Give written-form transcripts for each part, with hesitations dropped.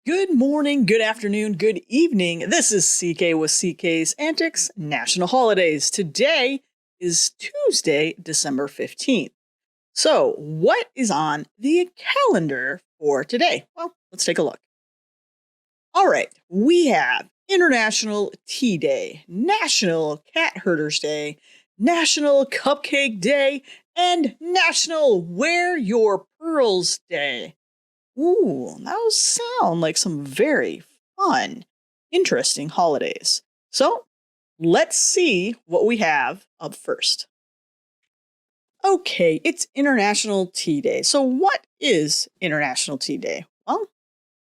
Good morning, good afternoon, good evening. This is CK with CK's Antics National Holidays. Today is Tuesday, December 15th. So, what is on the calendar for today? Well, let's take a look. All right, we have International Tea Day, National Cat Herders Day, National Cupcake Day, and National Wear Your Pearls Day. Ooh, those sound like some very fun, interesting holidays. So let's see what we have up first. Okay, it's International Tea Day. So what is International Tea Day? Well,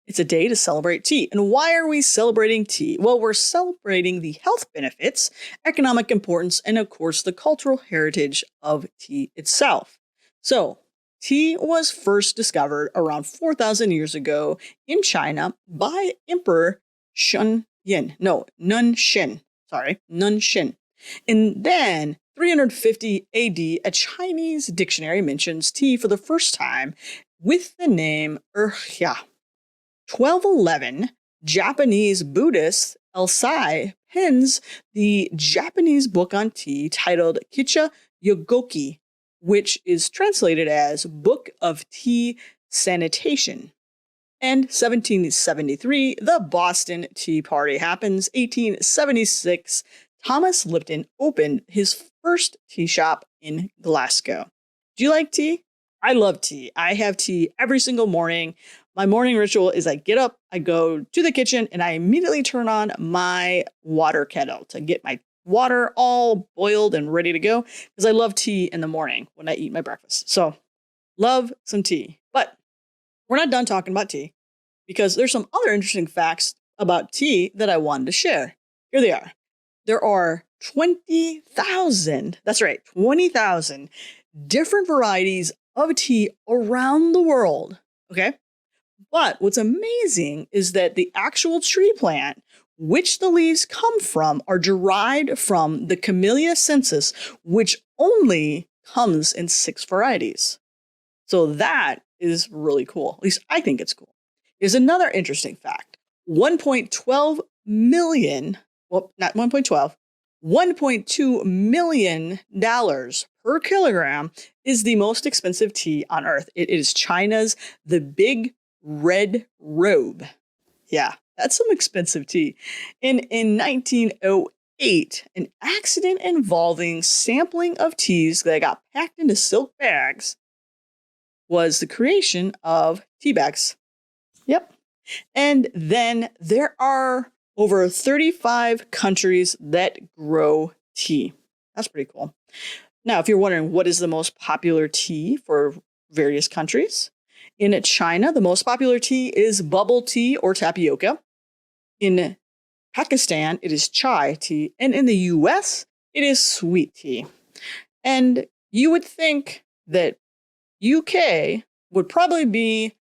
it's a day to celebrate tea. And why are we celebrating tea? Well, we're celebrating the health benefits, economic importance, and of course, the cultural heritage of tea itself. So, tea was first discovered around 4,000 years ago in China by Emperor Nunxin. And then 350 AD, a Chinese dictionary mentions tea for the first time with the name Erhya. 1211, Japanese Buddhist Elsai pens the Japanese book on tea titled Kicha Yogoki, which is translated as Book of Tea Sanitation. And 1773, the Boston Tea Party happens. 1876, Thomas Lipton opened his first tea shop in Glasgow. Do you like tea? I love tea. I have tea every single morning. My morning ritual is I get up, I go to the kitchen, and I immediately turn on my water kettle to get my water all boiled and ready to go because I love tea in the morning when I eat my breakfast. So, love some tea. But we're not done talking about tea because there's some other interesting facts about tea that I wanted to share. Here they are. There are 20,000, that's right, 20,000 different varieties of tea around the world. Okay? But what's amazing is that the actual tree plant, which the leaves come from, are derived from the Camellia sinensis, which only comes in 6 varieties. So that is really cool. At least I think it's cool. Here's another interesting fact. 1.12 million, well, not 1.12, $1.2 million per kilogram is the most expensive tea on earth. It is China's The Big Red Robe. Yeah, that's some expensive tea. In 1908, an accident involving sampling of teas that got packed into silk bags was the creation of tea bags. Yep. And then there are over 35 countries that grow tea. That's pretty cool. Now, if you're wondering what is the most popular tea for various countries, in China, the most popular tea is bubble tea or tapioca. In Pakistan, it is chai tea. And in the US, it is sweet tea. And you would think that UK would probably be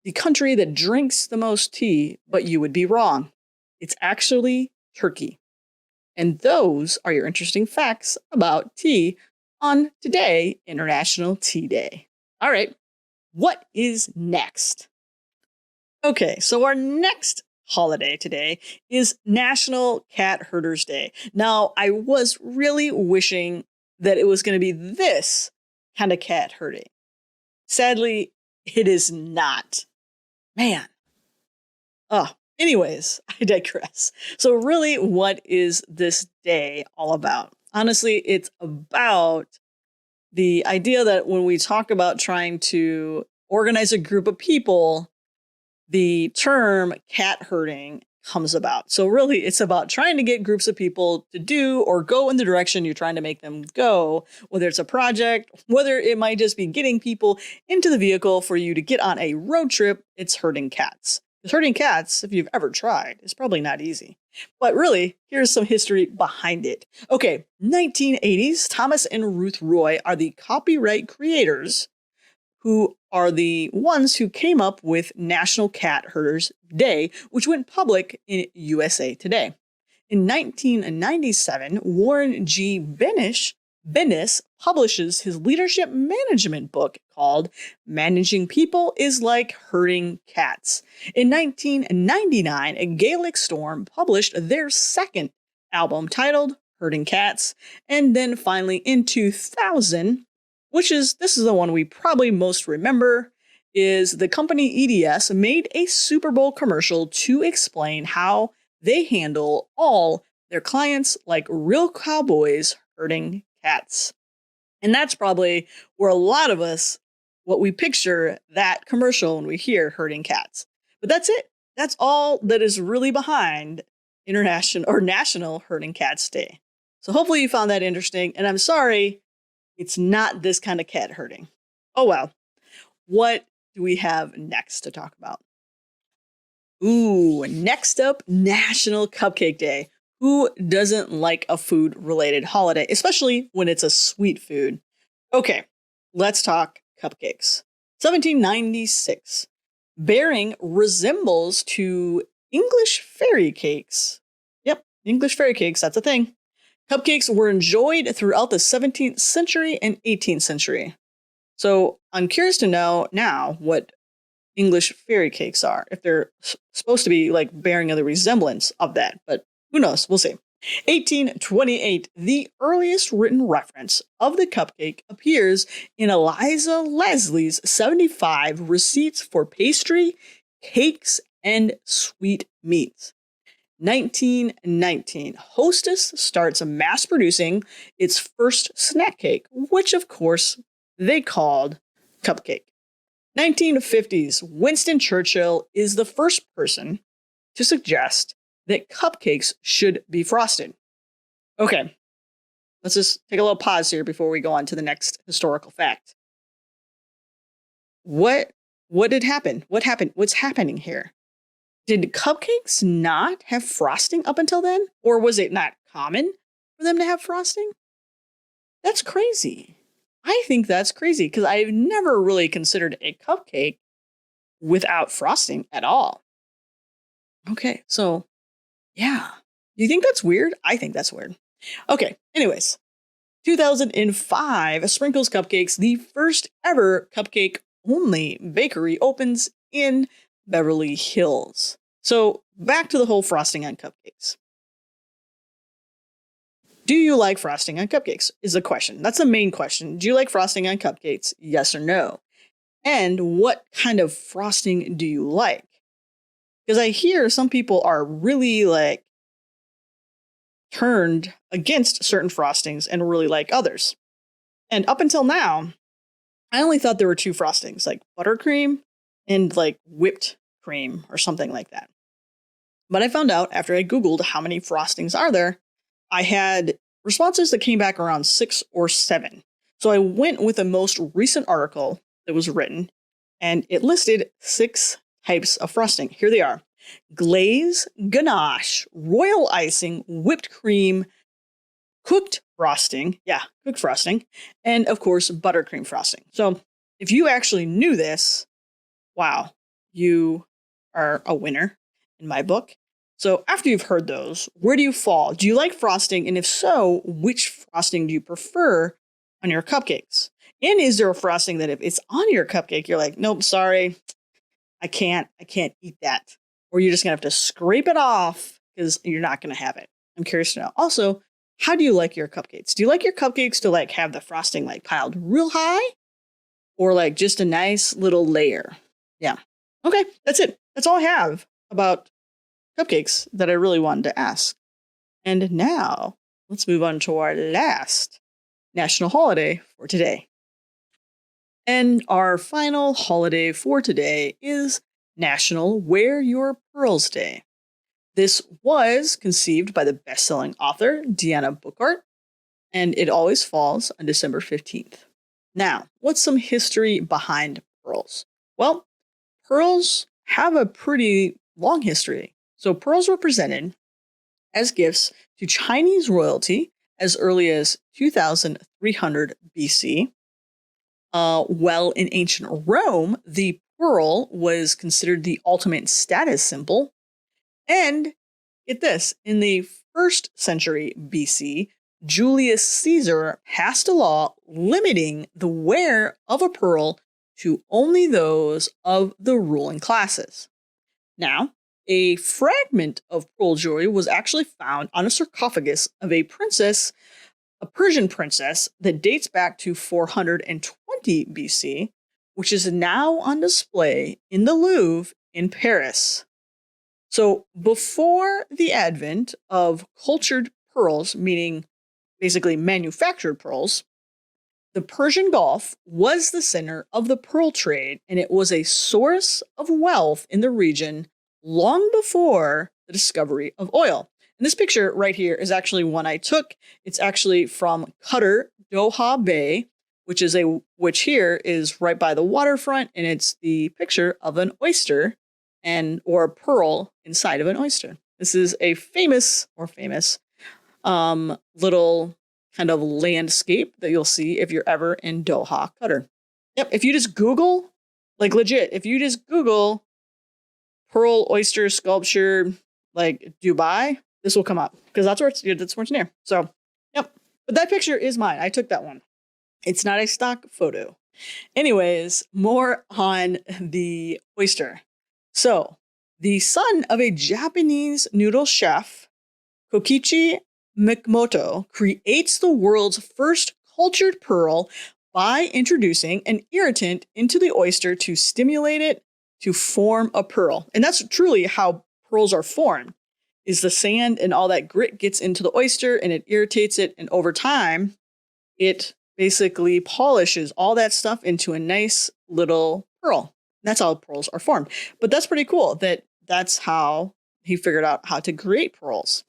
the country that drinks the most tea, but you would be wrong. It's actually Turkey. And those are your interesting facts about tea on today, International Tea Day. All right. What is next? Okay, so our next holiday today is National Cat Herders Day. Now, I was really wishing that it was going to be this kind of cat herding. Sadly, it is not. Man. Anyways, I digress. So really, what is this day all about? Honestly, it's about the idea that when we talk about trying to organize a group of people, the term cat herding comes about. So really, it's about trying to get groups of people to do or go in the direction you're trying to make them go, whether it's a project, whether it might just be getting people into the vehicle for you to get on a road trip. It's herding cats. Because herding cats, if you've ever tried, is probably not easy. But really, here's some history behind it. Okay, 1980s, Thomas and Ruth Roy are the copyright creators who are the ones who came up with National Cat Herders Day, which went public in USA Today. In 1997, Warren G. Bennis publishes his leadership management book called Managing People is Like Herding Cats. In 1999, a Gaelic Storm published their second album titled Herding Cats, and then finally in 2000, this is the one we probably most remember, is the company EDS made a Super Bowl commercial to explain how they handle all their clients like real cowboys herding cats. And that's probably where a lot of us, what we picture that commercial when we hear herding cats. But that's it. That's all that is really behind International or National Herding Cats Day. So hopefully you found that interesting. And I'm sorry, it's not this kind of cat herding. Oh well. What do we have next to talk about? Ooh, next up, National Cupcake Day. Who doesn't like a food-related holiday, especially when it's a sweet food? Okay, let's talk cupcakes. 1796. Bearing resembles to English fairy cakes. Yep, English fairy cakes, that's a thing. Cupcakes were enjoyed throughout the 17th century and 18th century. So I'm curious to know now what English fairy cakes are, if they're supposed to be like bearing the resemblance of that, but who knows? We'll see. 1828, the earliest written reference of the cupcake appears in Eliza Leslie's 75 Receipts for Pastry, Cakes, and Sweet Meats. 1919, Hostess starts mass producing its first snack cake, which of course they called Cupcake. 1950s, Winston Churchill is the first person to suggest that cupcakes should be frosted. Okay, let's just take a little pause here before we go on to the next historical fact. What did happen? What happened? What's happening here? Did cupcakes not have frosting up until then? Or was it not common for them to have frosting? That's crazy. I think that's crazy because I've never really considered a cupcake without frosting at all. Okay, so yeah. Do you think that's weird? I think that's weird. Okay, anyways. 2005, Sprinkles Cupcakes, the first ever cupcake-only bakery, opens in Beverly Hills. So back to the whole frosting on cupcakes. Do you like frosting on cupcakes? Is the question. That's the main question. Do you like frosting on cupcakes? Yes or no? And what kind of frosting do you like? Because I hear some people are really like turned against certain frostings and really like others. And up until now, I only thought there were two frostings, like buttercream and like whipped cream or something like that. But I found out after I Googled how many frostings are there, I had responses that came back around 6 or 7. So I went with the most recent article that was written, and it listed 6 types of frosting. Here they are: glaze, ganache, royal icing, whipped cream, cooked frosting, and of course, buttercream frosting. So if you actually knew this, wow, you are a winner in my book. So after you've heard those, where do you fall? Do you like frosting? And if so, which frosting do you prefer on your cupcakes? And is there a frosting that if it's on your cupcake, you're like, nope, sorry, I can't eat that. Or you're just gonna have to scrape it off because you're not gonna have it. I'm curious to know. Also, how do you like your cupcakes? Do you like your cupcakes to like have the frosting like piled real high? Or like just a nice little layer? Yeah. Okay, that's it. That's all I have about cupcakes that I really wanted to ask. And now let's move on to our last national holiday for today. And our final holiday for today is National Wear Your Pearls Day. This was conceived by the best-selling author Deanna Bookart, and it always falls on December 15th. Now, what's some history behind pearls? Well, pearls have a pretty long history. So pearls were presented as gifts to Chinese royalty as early as 2300 BC. While in ancient Rome, the pearl was considered the ultimate status symbol. And get this, in the 1st century BC, Julius Caesar passed a law limiting the wear of a pearl to only those of the ruling classes. Now, a fragment of pearl jewelry was actually found on a sarcophagus of a Persian princess that dates back to 420 BC, which is now on display in the Louvre in Paris. So, before the advent of cultured pearls, meaning basically manufactured pearls, the Persian Gulf was the center of the pearl trade, and it was a source of wealth in the region long before the discovery of oil. And this picture right here is actually one I took. It's actually from Qatar, Doha Bay, which here is right by the waterfront, and it's the picture of an oyster or a pearl inside of an oyster. This is a famous little kind of landscape that you'll see if you're ever in Doha, Qatar. Yep, if you just Google, like legit, if you just Google pearl oyster sculpture, like Dubai, this will come up because that's where it's near. So, yep. But that picture is mine. I took that one. It's not a stock photo. Anyways, more on the oyster. So, the son of a Japanese noodle chef, Kokichi Mikimoto, creates the world's first cultured pearl by introducing an irritant into the oyster to stimulate it to form a pearl. And that's truly how pearls are formed, is the sand and all that grit gets into the oyster and it irritates it. And over time, it basically polishes all that stuff into a nice little pearl. That's how pearls are formed. But that's pretty cool that's how he figured out how to create pearls.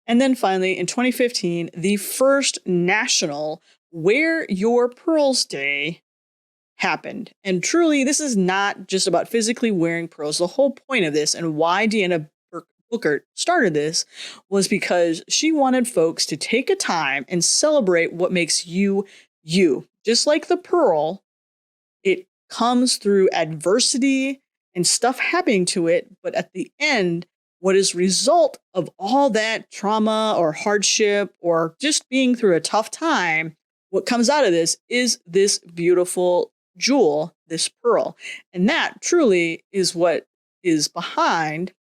And then finally, in 2015, the first national Wear Your Pearls Day happened. And truly, this is not just about physically wearing pearls. The whole point of this and why Deanna Booker started this was because she wanted folks to take a time and celebrate what makes you, you. Just like the pearl, it comes through adversity and stuff happening to it. But at the end, what is result of all that trauma or hardship or just being through a tough time, what comes out of this is this beautiful jewel, this pearl. And that truly is what is behind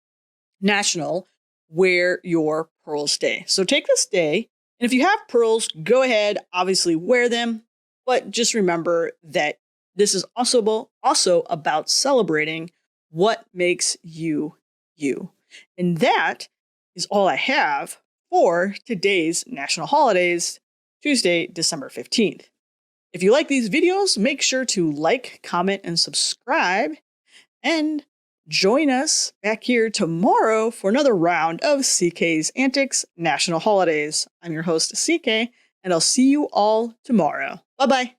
National Wear Your Pearls Day. So take this day, and if you have pearls, go ahead, obviously wear them, but just remember that this is also about celebrating what makes you, you. And that is all I have for today's national holidays, Tuesday, December 15th. If you like these videos, make sure to like, comment, and subscribe. And join us back here tomorrow for another round of CK's Antics National Holidays. I'm your host, CK, and I'll see you all tomorrow. Bye-bye.